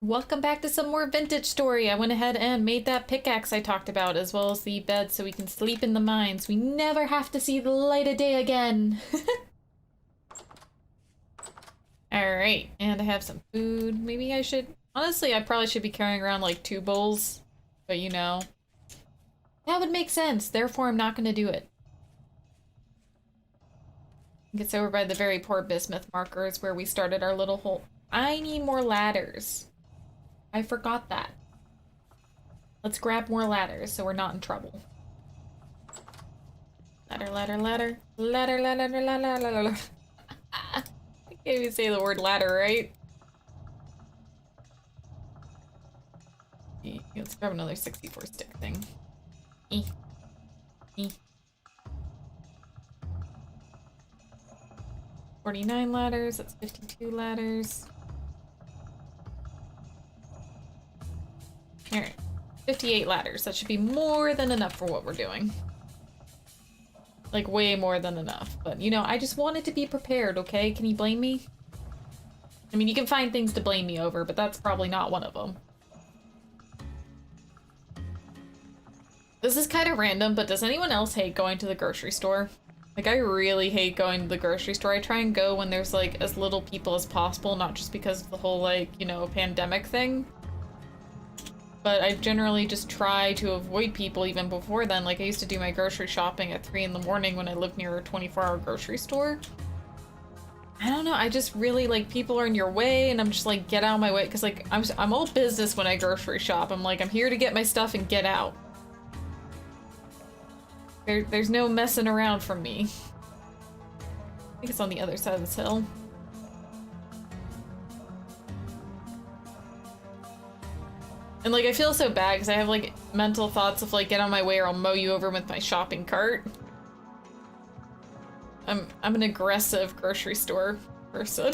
Welcome back to some more vintage story. I went ahead and made that pickaxe I talked about, as well as the bed so we can sleep in the mines. We never have to see the light of day again. Alright, and I have some food. Maybe I should... Honestly, I probably should be carrying around like 2 bowls. But you know... That would make sense, therefore I'm not going to do it. Gets over by the very poor bismuth markers where we started our little hole. I need more ladders. I forgot that. Let's grab more ladders so we're not in trouble. Ladder, ladder, ladder. Ladder, ladder, ladder, ladder, ladder. I can't even say the word ladder, right? Let's grab another 64 stick thing. 49 ladders, that's 52 ladders. Alright, 58 ladders. That should be more than enough for what we're doing. Like, way more than enough. But, you know, I just wanted to be prepared, okay? Can you blame me? I mean, you can find things to blame me over, but that's probably not one of them. This is kind of random, but does anyone else hate going to the grocery store? Like, I really hate going to the grocery store. I try and go when there's, like, as little people as possible, not just because of the whole, like, you know, pandemic thing. But I generally just try to avoid people even before then. Like, I used to do my grocery shopping at 3 in the morning when I lived near a 24-hour grocery store. I don't know, I just really, like, people are in your way, and I'm just like, get out of my way. Because, like, I'm all business when I grocery shop. I'm like, I'm here to get my stuff and get out. There's no messing around from me. I think it's on the other side of this hill. And, like, I feel so bad because I have, like, mental thoughts of, like, get on my way or I'll mow you over with my shopping cart. I'm an aggressive grocery store person.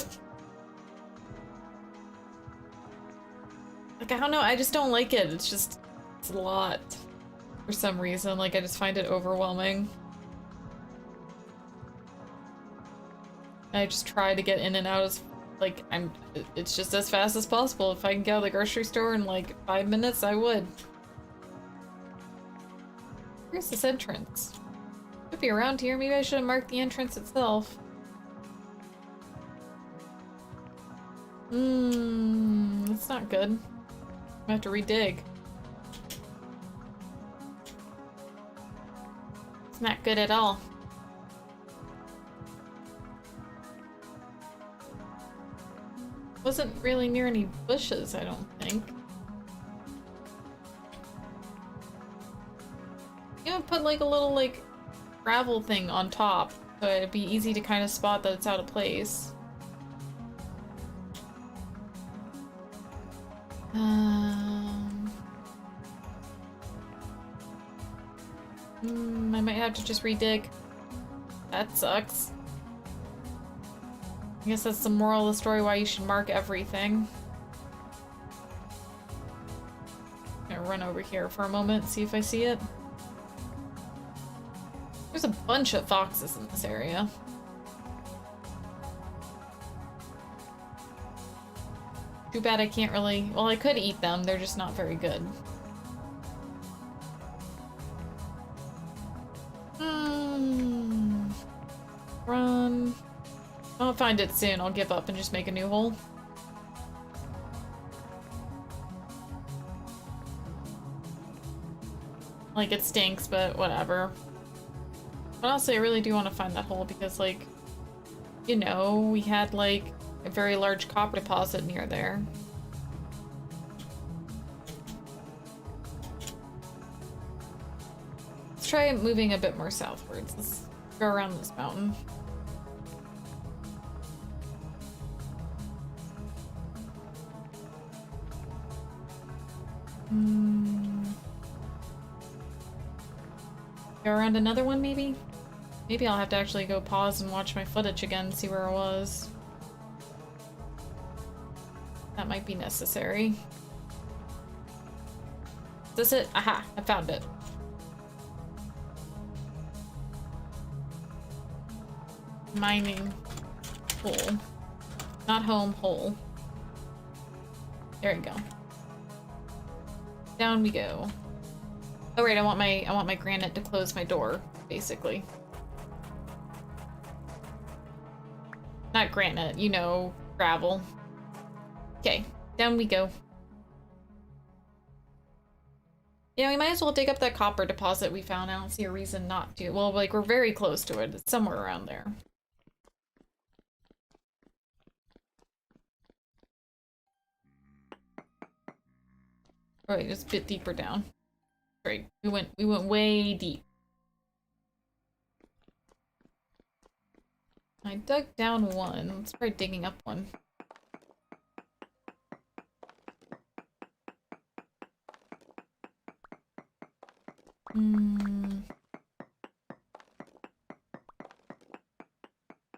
Like, I don't know, I just don't like it. It's a lot. For some reason, like, I just find it overwhelming. I just try to get in and out as, like, it's just as fast as possible. If I can get out of the grocery store in, like, 5 minutes, I would. Where's this entrance? Could be around here. Maybe I should have marked the entrance itself. That's not good. I'm gonna have to redig. It's not good at all. Wasn't really near any bushes, I don't think. You know, put like a little like gravel thing on top, so it'd be easy to kind of spot that it's out of place. I might have to just redig. That sucks. I guess that's the moral of the story, why you should mark everything. I'm gonna run over here for a moment, see if I see it. There's a bunch of foxes in this area. Too bad I can't really... Well, I could eat them, they're just not very good. Run. I'll find it soon. I'll give up and just make a new hole. Like, it stinks, but whatever. But also, I really do want to find that hole because, like, you know, we had, like, a very large copper deposit near there. Let's try moving a bit more southwards. Let's go around this mountain. Go around another one, maybe? Maybe I'll have to actually go pause and watch my footage again, see where I was. That might be necessary. Is this it? Aha! I found it. Mining hole. Not home, hole. There we go. Down we go. Oh right, I want my granite to close my door, basically. Not granite, you know, gravel. Okay, down we go. Yeah, we might as well dig up that copper deposit we found. I don't see a reason not to. Well, like, we're very close to it. It's somewhere around there. Oh, wait, just a bit deeper down. Right, we went way deep. I dug down one. Let's try digging up one.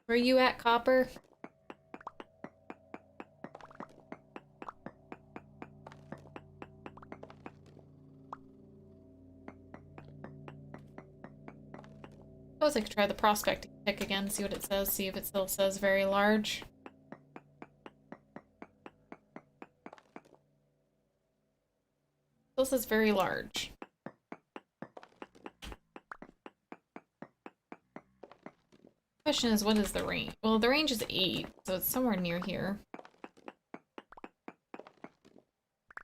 Where you at, Copper? I suppose I could try the prospecting pick again, see what it says, see if it still says very large. Still says very large. Question is, what is the range? Well, the range is 8, so it's somewhere near here.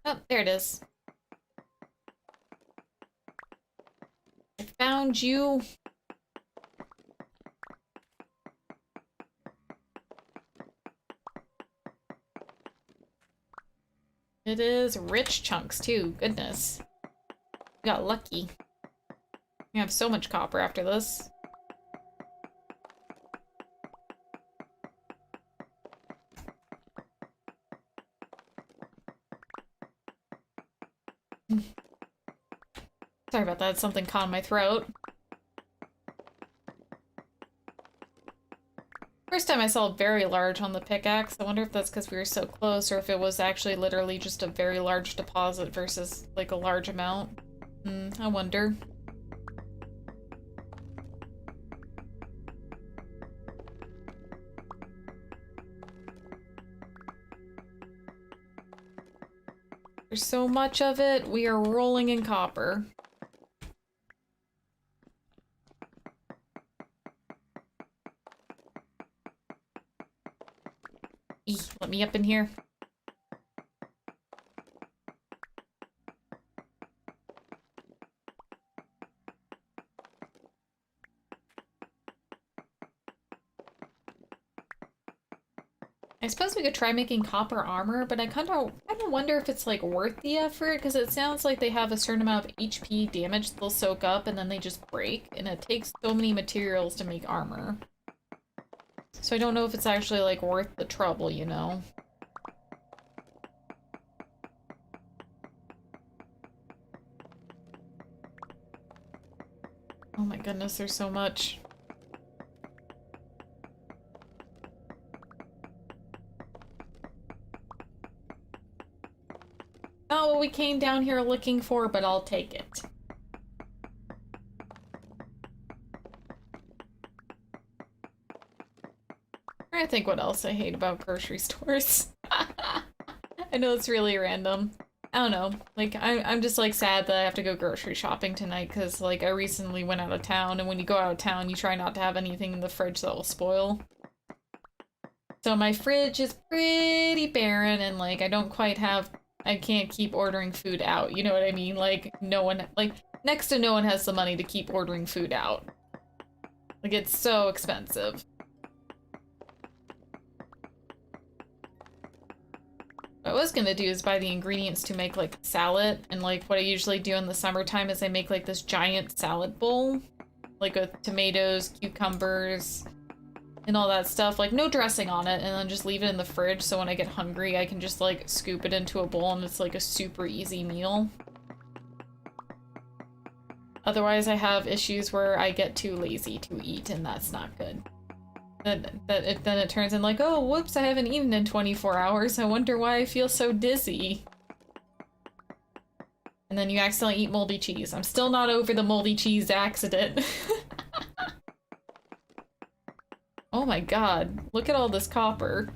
Oh, there it is. I found you. It is rich chunks, too. Goodness. We got lucky. We have so much copper after this. Sorry about that, something caught in my throat. First time I saw very large on the pickaxe. I wonder if that's because we were so close or if it was actually literally just a very large deposit versus like a large amount. I wonder. There's so much of it. We are rolling in copper. Let me up in here. I suppose we could try making copper armor, but I kind of wonder if it's like worth the effort, because it sounds like they have a certain amount of HP damage they'll soak up and then they just break, and it takes so many materials to make armor. So I don't know if it's actually like worth the trouble, you know? Oh my goodness, there's so much. Not what we came down here looking for, but I'll take it. I think what else I hate about grocery stores. I know it's really random. I don't know. Like, I'm just, like, sad that I have to go grocery shopping tonight because, like, I recently went out of town, and when you go out of town, you try not to have anything in the fridge that will spoil. So my fridge is pretty barren, and, like, I don't quite have... I can't keep ordering food out, you know what I mean? Like, no one... Like, next to no one has the money to keep ordering food out. Like, it's so expensive. What I was gonna do is buy the ingredients to make, like, salad, and, like, what I usually do in the summertime is I make, like, this giant salad bowl, like, with tomatoes, cucumbers, and all that stuff. Like, no dressing on it, and then just leave it in the fridge so when I get hungry I can just, like, scoop it into a bowl and it's, like, a super easy meal. Otherwise I have issues where I get too lazy to eat, and that's not good. Then it turns in like, oh, whoops, I haven't eaten in 24 hours. I wonder why I feel so dizzy. And then you accidentally eat moldy cheese. I'm still not over the moldy cheese accident. Oh my god, look at all this copper.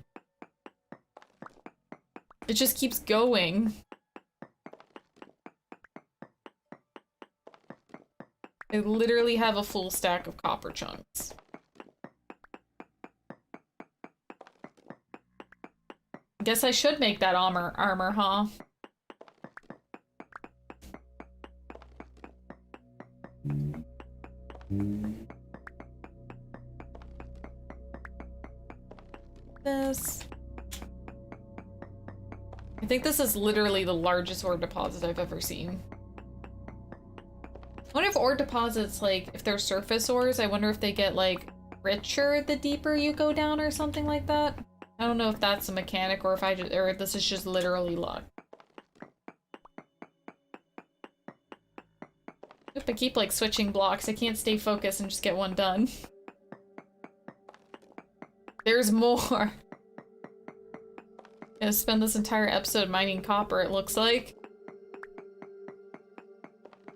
It just keeps going. I literally have a full stack of copper chunks. Guess I should make that armor, huh? This. I think this is literally the largest ore deposit I've ever seen. I wonder if ore deposits, like, if they're surface ores, I wonder if they get, like, richer the deeper you go down or something like that. I don't know if that's a mechanic or if this is just literally luck. Oop, I keep, like, switching blocks. I can't stay focused and just get one done. There's more. Gonna spend this entire episode mining copper, it looks like.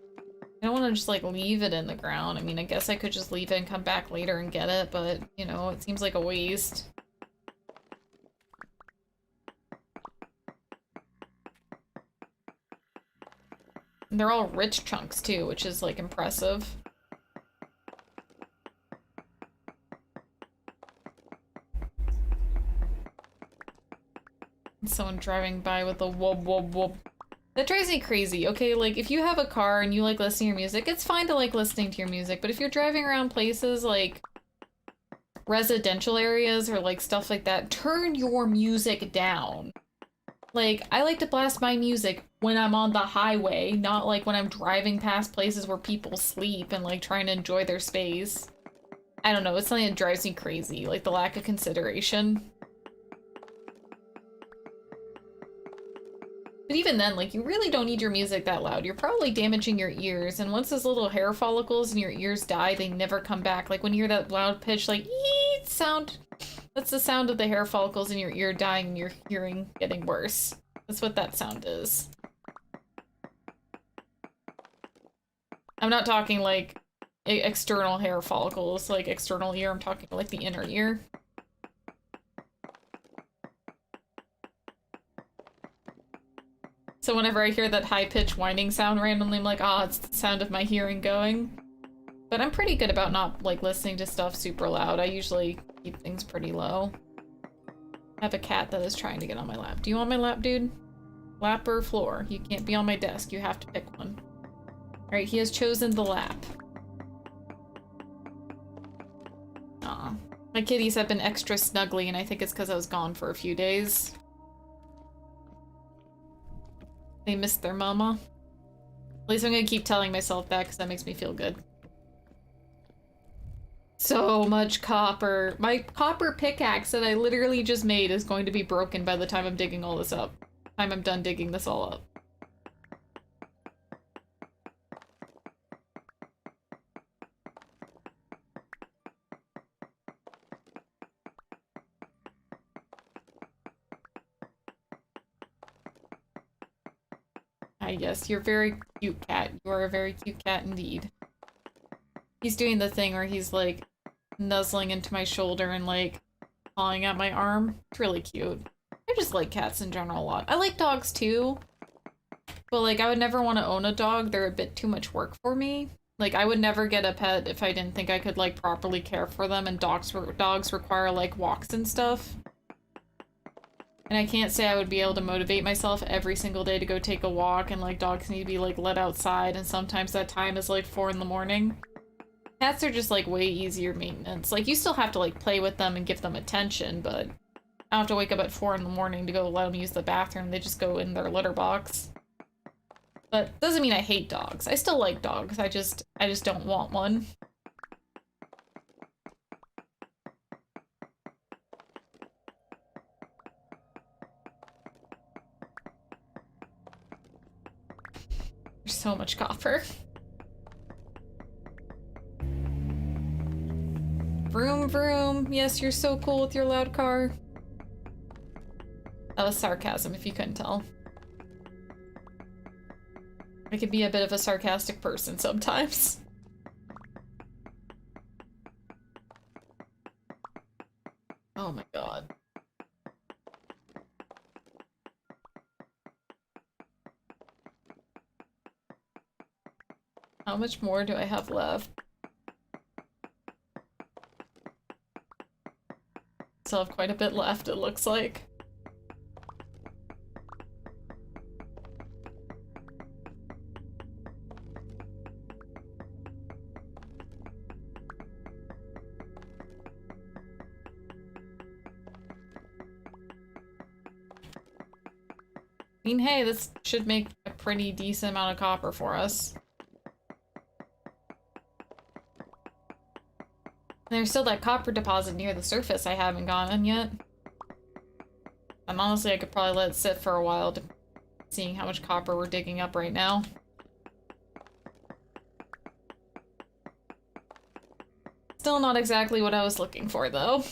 I don't want to just, like, leave it in the ground. I mean, I guess I could just leave it and come back later and get it, but, you know, it seems like a waste. And they're all rich chunks, too, which is, like, impressive. Someone driving by with a whoop whoop whoop. That drives me crazy. Okay, like, if you have a car and you like listening to your music, it's fine to like listening to your music, but if you're driving around places like residential areas or like stuff like that, turn your music down. Like, I like to blast my music when I'm on the highway, not like when I'm driving past places where people sleep and like trying to enjoy their space. I don't know, it's something that drives me crazy, like the lack of consideration. But even then, like, you really don't need your music that loud. You're probably damaging your ears, and once those little hair follicles in your ears die, they never come back. Like, when you hear that loud pitch, like, eeet sound, that's the sound of the hair follicles in your ear dying and your hearing getting worse. That's what that sound is. I'm not talking, like, external hair follicles, like external ear. I'm talking, like, the inner ear. So whenever I hear that high-pitched whining sound randomly, I'm like, ah, it's the sound of my hearing going. But I'm pretty good about not, like, listening to stuff super loud. I usually keep things pretty low. I have a cat that is trying to get on my lap. Do you want my lap, dude? Lap or floor? You can't be on my desk. You have to pick one. Alright, he has chosen the lap. Aw. My kitties have been extra snuggly, and I think it's because I was gone for a few days. They missed their mama. At least I'm gonna keep telling myself that because that makes me feel good. So much copper. My copper pickaxe that I literally just made is going to be broken by the time I'm digging all this up. Time I'm done digging this all up. Yes, you're a very cute cat. You are a very cute cat indeed. He's doing the thing where he's like nuzzling into my shoulder and like pawing at my arm. It's really cute. I just like cats in general a lot. I like dogs too, but like I would never want to own a dog. They're a bit too much work for me. Like I would never get a pet if I didn't think I could like properly care for them, and dogs require like walks and stuff. And I can't say I would be able to motivate myself every single day to go take a walk, and like dogs need to be like let outside, and sometimes that time is like 4 in the morning. Cats are just like way easier maintenance. Like you still have to like play with them and give them attention, but I don't have to wake up at 4 in the morning to go let them use the bathroom. They just go in their litter box. But doesn't mean I hate dogs. I still like dogs. I just don't want one. There's so much copper. Vroom vroom. Yes, you're so cool with your loud car. That was sarcasm, if you couldn't tell. I could be a bit of a sarcastic person sometimes. Oh my god. How much more do I have left? Still have quite a bit left, it looks like. I mean, hey, this should make a pretty decent amount of copper for us. There's still that copper deposit near the surface I haven't gotten yet. And honestly, I could probably let it sit for a while, to seeing how much copper we're digging up right now. Still not exactly what I was looking for, though.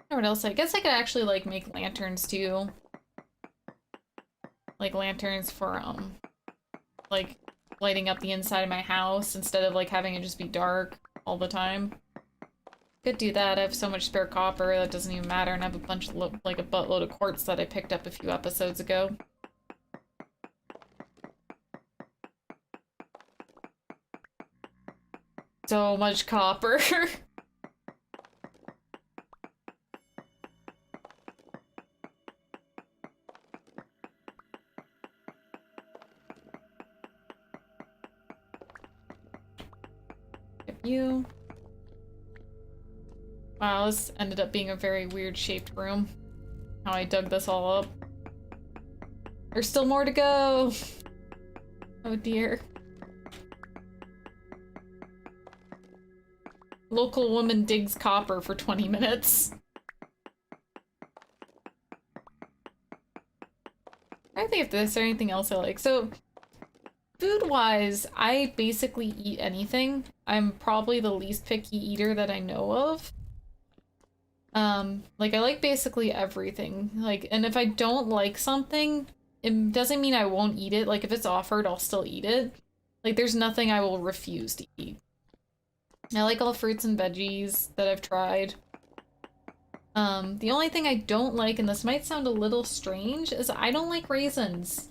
What else? I guess I could actually, like, make lanterns, too. Like, lanterns for, like, lighting up the inside of my house instead of, like, having it just be dark all the time. Could do that. I have so much spare copper that doesn't even matter, and I have a bunch of, like, a buttload of quartz that I picked up a few episodes ago. So much copper. You. Wow, this ended up being a very weird shaped room. How I dug this all up. There's still more to go! Oh dear. Local woman digs copper for 20 minutes. I think if there's anything else I like. So, food-wise, I basically eat anything. I'm probably the least picky eater that I know of. Like, I like basically everything. Like, and if I don't like something, it doesn't mean I won't eat it. Like, if it's offered, I'll still eat it. Like, there's nothing I will refuse to eat. I like all fruits and veggies that I've tried. The only thing I don't like, and this might sound a little strange, is I don't like raisins.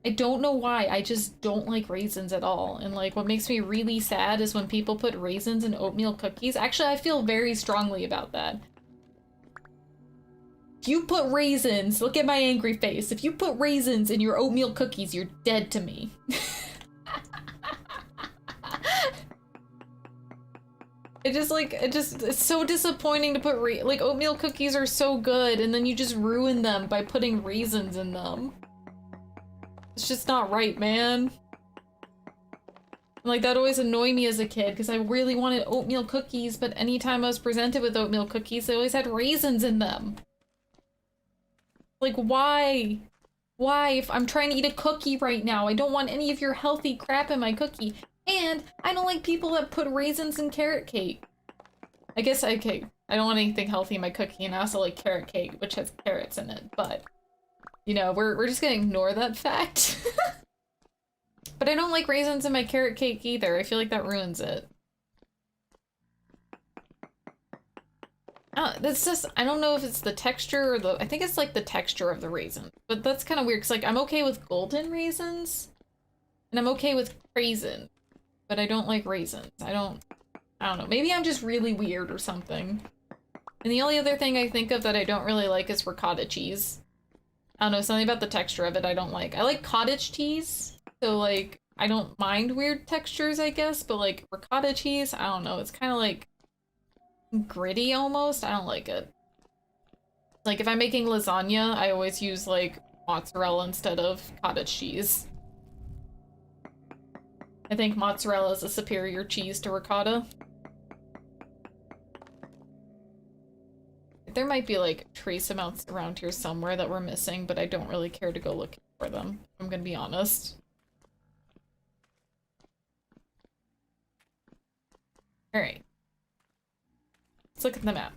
I don't know why, I just don't like raisins at all. And like, what makes me really sad is when people put raisins in oatmeal cookies. Actually, I feel very strongly about that. If you put raisins, look at my angry face. If you put raisins in your oatmeal cookies, you're dead to me. It's so disappointing to put like, oatmeal cookies are so good, and then you just ruin them by putting raisins in them. It's just not right, man. Like, that always annoyed me as a kid, because I really wanted oatmeal cookies, but anytime I was presented with oatmeal cookies, they always had raisins in them. Like, why? Why? If I'm trying to eat a cookie right now, I don't want any of your healthy crap in my cookie. And I don't like people that put raisins in carrot cake. I guess, okay, I don't want anything healthy in my cookie, and I also like carrot cake, which has carrots in it, but, you know, we're just gonna ignore that fact. But I don't like raisins in my carrot cake either. I feel like that ruins it. That's just, I don't know if it's the texture or I think it's like the texture of the raisin. But that's kind of weird, because like, I'm okay with golden raisins, and I'm okay with raisins, but I don't like raisins. I don't know. Maybe I'm just really weird or something. And the only other thing I think of that I don't really like is ricotta cheese. I don't know, something about the texture of it I don't like. I like cottage cheese, so like, I don't mind weird textures, I guess, but like, ricotta cheese, I don't know, it's kind of like gritty almost. I don't like it. Like, if I'm making lasagna, I always use like mozzarella instead of cottage cheese. I think mozzarella is a superior cheese to ricotta. There might be like trace amounts around here somewhere that we're missing, but I don't really care to go looking for them, I'm gonna be honest. Alright. Let's look at the map.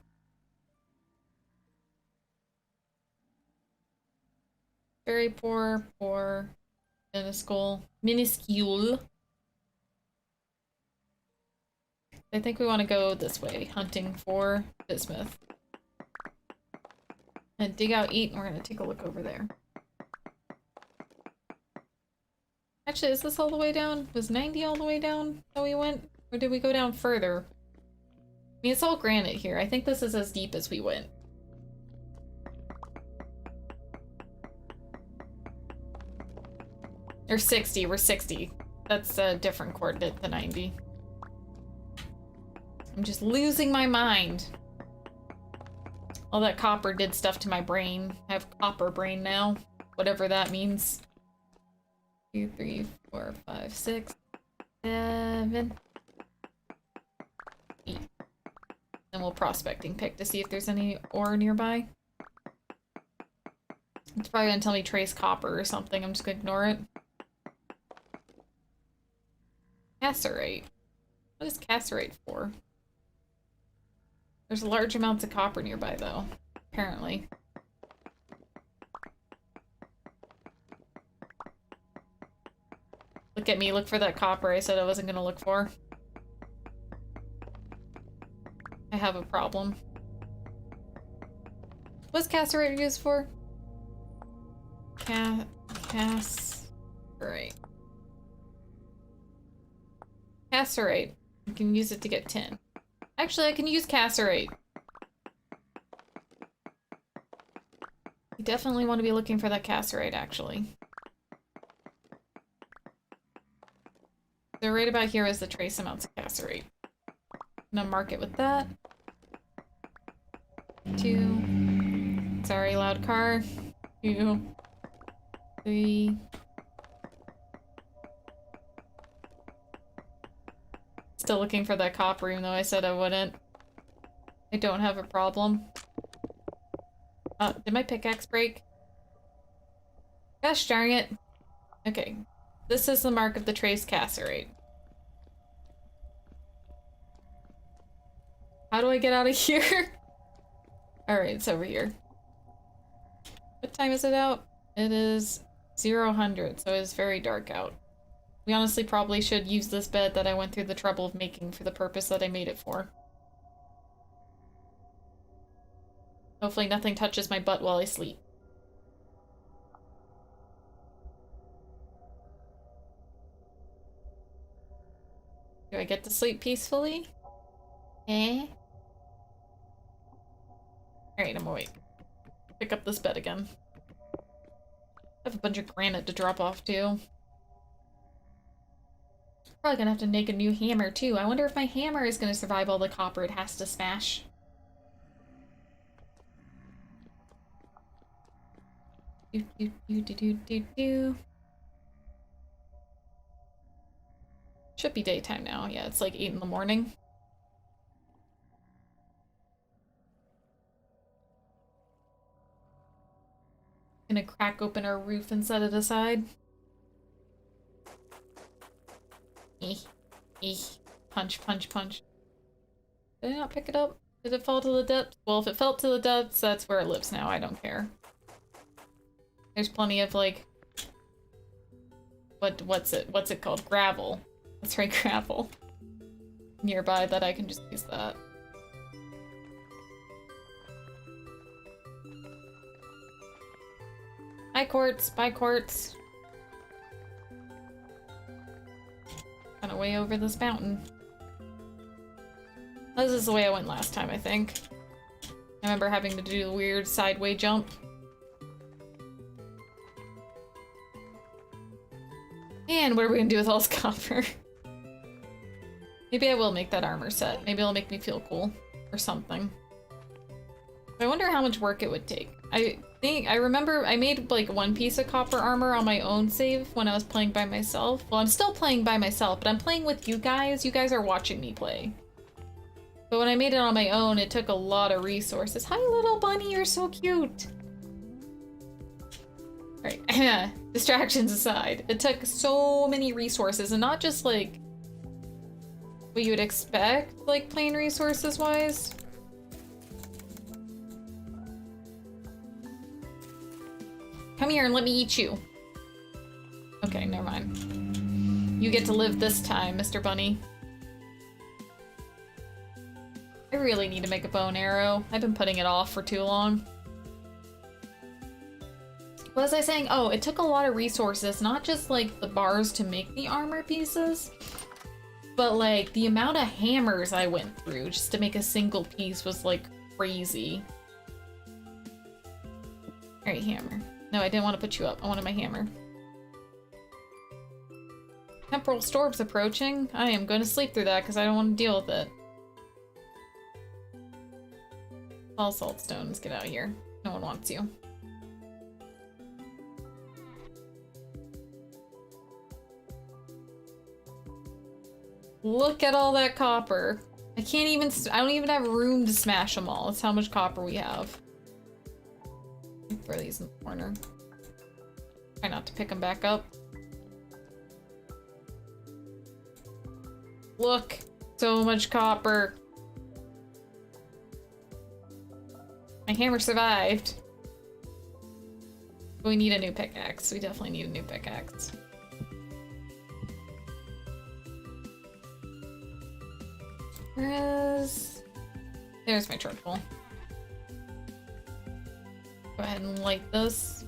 Very poor, minuscule. I think we want to go this way, hunting for bismuth. And dig out, eat, and we're gonna take a look over there. Actually, is this all the way down? Was 90 all the way down that we went? Or did we go down further? I mean, it's all granite here. I think this is as deep as we went. Or 60, we're 60. That's a different coordinate than 90. I'm just losing my mind. All that copper did stuff to my brain. I have copper brain now. Whatever that means. 2, 3, 4, 5, 6, 7, 8. And we'll prospecting pick to see if there's any ore nearby. It's probably gonna tell me trace copper or something. I'm just gonna ignore it. Cassiterite. What is cassiterite for? There's large amounts of copper nearby, though. Apparently. Look at me, look for that copper I said I wasn't gonna look for. I have a problem. What's cassiterite used for? Cassiterite. Cassiterite. You can use it to get tin. Actually, I can use cassiterite. You definitely want to be looking for that cassiterite, actually. So right about here is the trace amounts of cassiterite. I'm gonna mark it with that. 2. Sorry, loud car. 2. 3. Still looking for that copper, even though I said I wouldn't. I don't have a problem. Did my pickaxe break? Gosh darn it. Okay. This is the mark of the trace cassiterite. How do I get out of here? Alright, it's over here. What time is it out? It is 00:00, so it's very dark out. We honestly probably should use this bed that I went through the trouble of making for the purpose that I made it for. Hopefully nothing touches my butt while I sleep. Do I get to sleep peacefully? Eh? Alright, I'm awake. Pick up this bed again. I have a bunch of granite to drop off too. Probably gonna have to make a new hammer too. I wonder if my hammer is gonna survive all the copper it has to smash. Should be daytime now. Yeah, it's like 8 in the morning. Gonna crack open our roof and set it aside. Punch, punch, punch. Did I not pick it up? Did it fall to the depths? Well, if it fell to the depths, that's where it lives now. I don't care. There's plenty of, like... What's it called? Gravel. That's right, gravel. Nearby that I can just use that. Hi, quartz. Bye, quartz. Kind of way over this mountain. This is the way I went last time, I think. I remember having to do a weird sideway jump. And what are we gonna do with all this copper? Maybe I will make that armor set. Maybe it'll make me feel cool. Or something. I wonder how much work it would take. I remember I made like 1 piece of copper armor on my own save when I was playing by myself. Well, I'm still playing by myself, but I'm playing with you guys. You guys are watching me play. But when I made it on my own, it took a lot of resources. Hi, little bunny, you're so cute. Alright, distractions aside. It took so many resources, and not just like what you would expect, like plain resources-wise. Come here and let me eat you. Okay, never mind. You get to live this time, Mr. Bunny. I really need to make a bow and arrow. I've been putting it off for too long. What was I saying? Oh, it took a lot of resources, not just like the bars to make the armor pieces, but like the amount of hammers I went through just to make a single piece was like crazy. Alright, hammer. No, I didn't want to put you up. I wanted my hammer. Temporal storm's approaching. I am going to sleep through that because I don't want to deal with it. All salt stones, get out of here. No one wants you. Look at all that copper. I don't even have room to smash them all. That's how much copper we have. Throw these in the corner. Try not to pick them back up. Look, so much copper. My hammer survived. But we need a new pickaxe. We definitely need a new pickaxe. There's my charcoal. Go ahead and light this.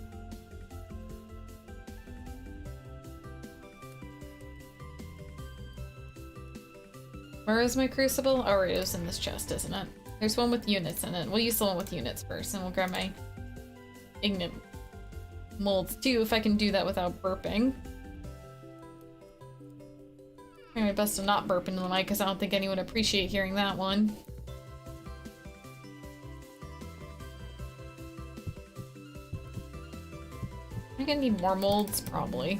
Where is my crucible? Oh, it is in this chest, isn't it? There's one with units in it. We'll use the one with units first, and we'll grab my ignet molds too, if I can do that without burping. Try my best to not burp into the mic, because I don't think anyone would appreciate hearing that one. I'm gonna need more molds, probably.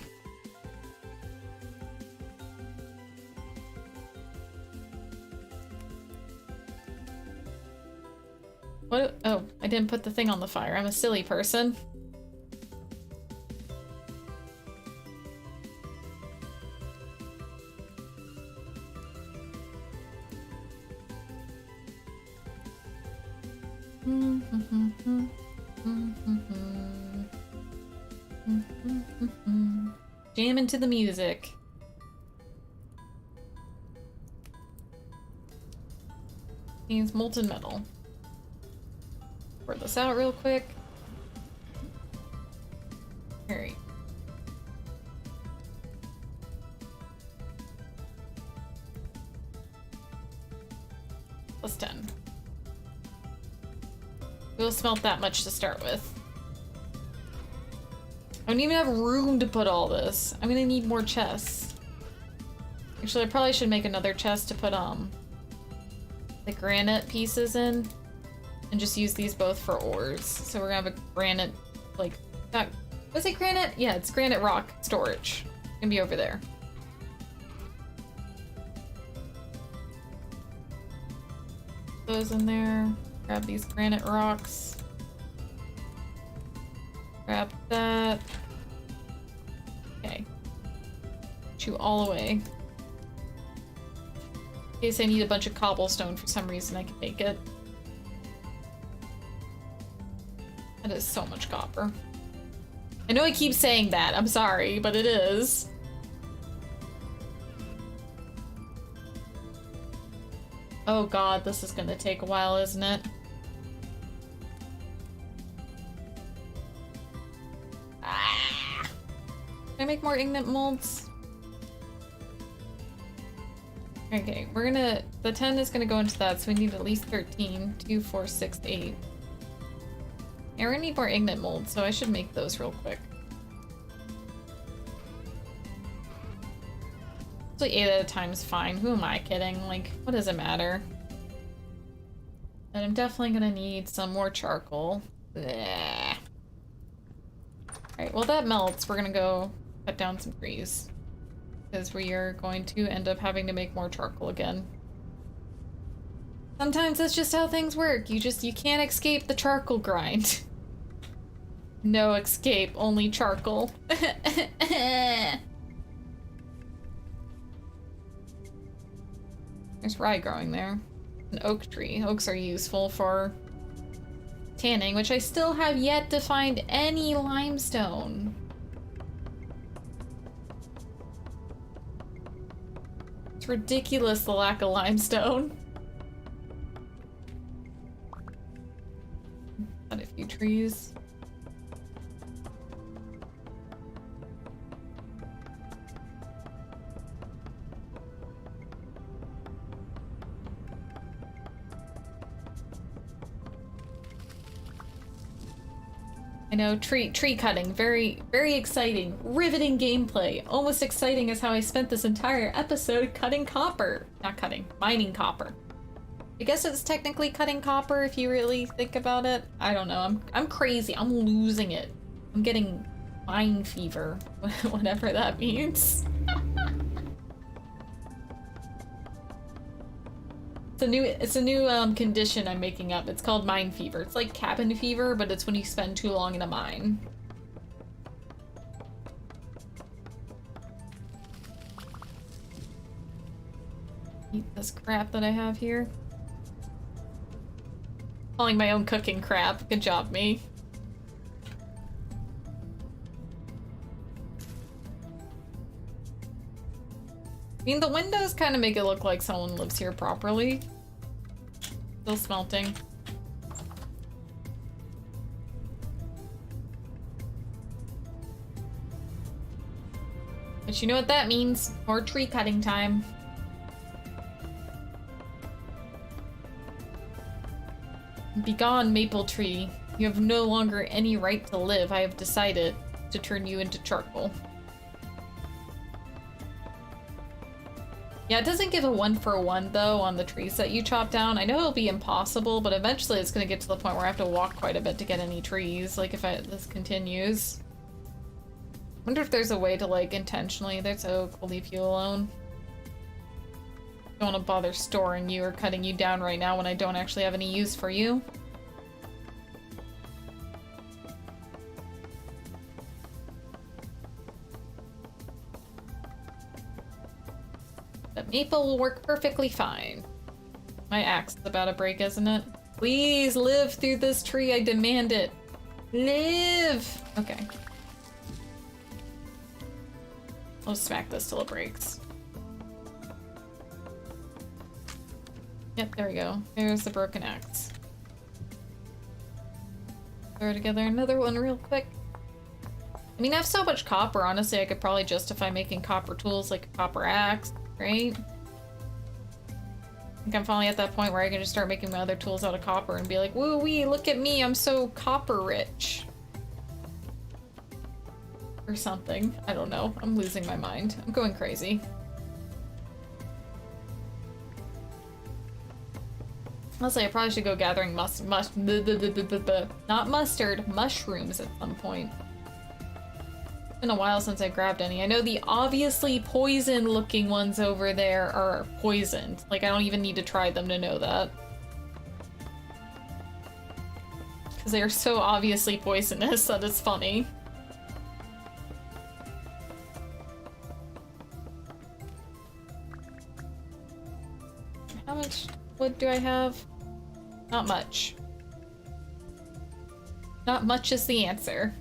What? Oh, I didn't put the thing on the fire. I'm a silly person. Jam into the music. Needs molten metal. Pour this out real quick. Alright. Plus 10. We'll smelt that much to start with. I don't even have room to put all this. I'm gonna need more chests. Actually, I probably should make another chest to put the granite pieces in. And just use these both for ores. So we're gonna have a granite, like, not, was it granite? Yeah, it's granite rock storage. It's gonna be over there. Those in there. Grab these granite rocks. Grab that. Okay. Chew all away. In case I need a bunch of cobblestone for some reason, I can make it. That is so much copper. I know I keep saying that, I'm sorry, but it is. Oh god, this is gonna take a while, isn't it? Ah! Can I make more ignet molds? Okay, we're gonna... The 10 is gonna go into that, so we need at least 13. 2, 4, 6, 8. Yeah, we're gonna need more ignet molds, so I should make those real quick. Actually, 8 at a time is fine. Who am I kidding? Like, what does it matter? And I'm definitely gonna need some more charcoal. Alright, well that melts. We're gonna go cut down some trees. Because we are going to end up having to make more charcoal again. Sometimes that's just how things work. You can't escape the charcoal grind. No escape, only charcoal. There's rye growing there. An oak tree. Oaks are useful for tanning, which I still have yet to find any limestone. It's ridiculous, the lack of limestone. Got a few trees. I know, tree cutting, very, very exciting, riveting gameplay. Almost exciting as how I spent this entire episode cutting copper. Not cutting, mining copper. I guess it's technically cutting copper if you really think about it. I don't know, I'm crazy, I'm losing it. I'm getting mine fever, whatever that means. It's a new condition I'm making up. It's called mine fever. It's like cabin fever, but it's when you spend too long in a mine. Eat this crap that I have here. Calling my own cooking crap. Good job, me. I mean, the windows kind of make it look like someone lives here properly. Still smelting. But you know what that means? More tree cutting time. Begone, maple tree. You have no longer any right to live. I have decided to turn you into charcoal. Yeah, it doesn't give a 1-for-1 though on the trees that you chop down. I know it'll be impossible, but eventually it's gonna get to the point where I have to walk quite a bit to get any trees, like if this continues. I wonder if there's a way to like intentionally, there's oak, we'll leave you alone. Don't want to bother storing you or cutting you down right now when I don't actually have any use for you. But maple will work perfectly fine. My axe is about to break, isn't it? Please live through this tree, I demand it. Live! Okay. I'll just smack this till it breaks. Yep, there we go. There's the broken axe. Throw together another one real quick. I mean, I have so much copper, honestly, I could probably justify making copper tools like a copper axe, right? I think I'm finally at that point where I can just start making my other tools out of copper and be like, woo-wee, look at me, I'm so copper rich. Or something. I don't know. I'm losing my mind. I'm going crazy. Honestly, I probably should go gathering not mustard, mushrooms at some point. It's been a while since I grabbed any. I know the obviously poison looking ones over there are poisoned. Like, I don't even need to try them to know that. Because they are so obviously poisonous that it's funny. How much wood do I have? Not much. Not much is the answer.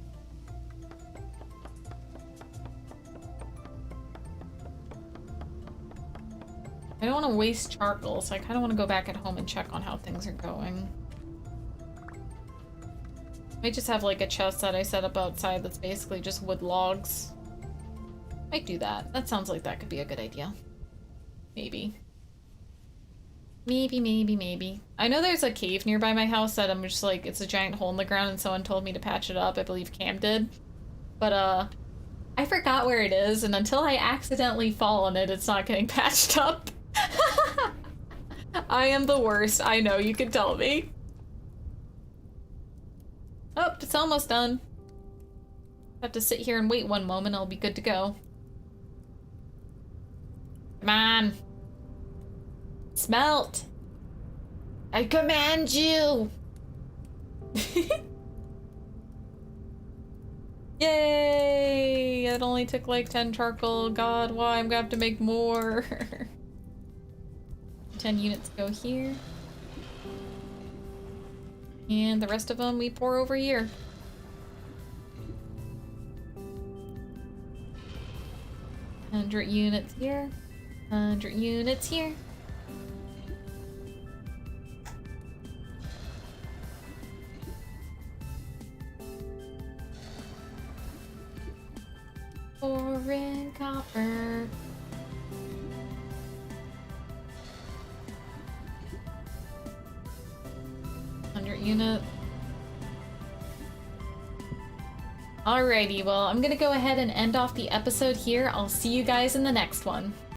I don't want to waste charcoal, so I kind of want to go back at home and check on how things are going. Might just have like a chest that I set up outside that's basically just wood logs. Might do that. That sounds like that could be a good idea. Maybe. Maybe. I know there's a cave nearby my house that I'm just like, it's a giant hole in the ground and someone told me to patch it up. I believe Cam did. But, I forgot where it is, and until I accidentally fall on it, it's not getting patched up. I am the worst. I know, you can tell me. Oh, it's almost done. Have to sit here and wait one moment, I'll be good to go. Come on. Smelt! I command you! Yay! It only took like 10 charcoal. God, why? I'm gonna have to make more. 10 units go here. And the rest of them we pour over here. 100 units here. 100 units here. Foreign copper. Unit. Alrighty, well, I'm gonna go ahead and end off the episode here. I'll see you guys in the next one.